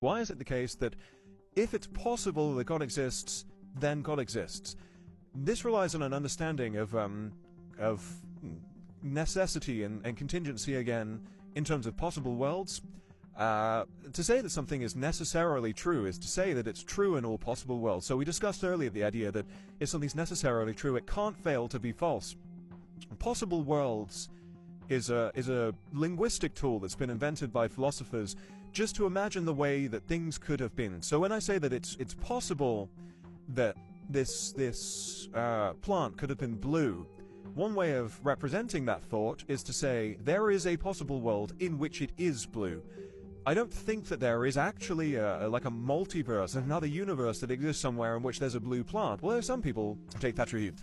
Why is it the case that if it's possible that God exists, then God exists? This relies on an understanding of necessity and contingency again in terms of possible worlds. To say that something is necessarily true is to say that it's true in all possible worlds. So we discussed earlier the idea that if something's necessarily true, it can't fail to be false. Possible worlds is a linguistic tool that's been invented by philosophers just to imagine the way that things could have been. So when I say that it's possible that this plant could have been blue, one way of representing that thought is to say there is a possible world in which it is blue. I don't think that there is actually like a multiverse, another universe that exists somewhere in which there's a blue plant. Well, some people take that view.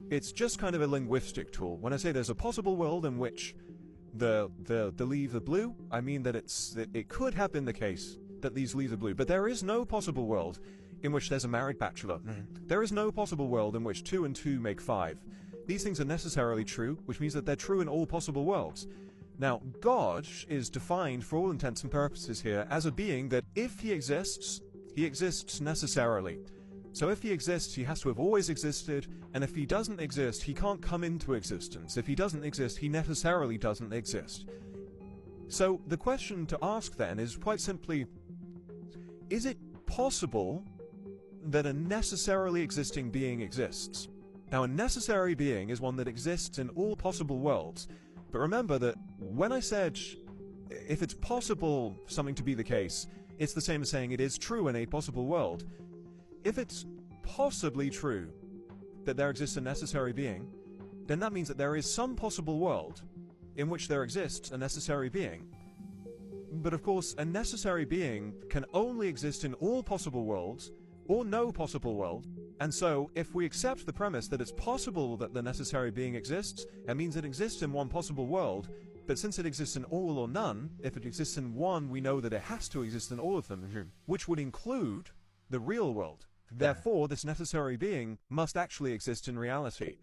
It's just kind of a linguistic tool. When I say there's a possible world in which the leaves are blue, I mean that it could have been the case that these leaves are blue. But there is no possible world in which there's a married bachelor. There is no possible world in which 2 and 2 make 5. These things are necessarily true, which means that they're true in all possible worlds. Now, God is defined for all intents and purposes here as a being that if he exists necessarily. So if he exists, he has to have always existed, and if he doesn't exist, he can't come into existence. If he doesn't exist, he necessarily doesn't exist. So the question to ask then is quite simply, is it possible that a necessarily existing being exists? Now, a necessary being is one that exists in all possible worlds. But remember that when I said if it's possible for something to be the case, it's the same as saying it is true in a possible world. If it's possibly true that there exists a necessary being, then that means that there is some possible world in which there exists a necessary being. But of course, a necessary being can only exist in all possible worlds, or no possible world. And so, if we accept the premise that it's possible that the necessary being exists, it means it exists in one possible world, but since it exists in all or none, if it exists in one, we know that it has to exist in all of them, which would include the real world. Therefore, this necessary being must actually exist in reality.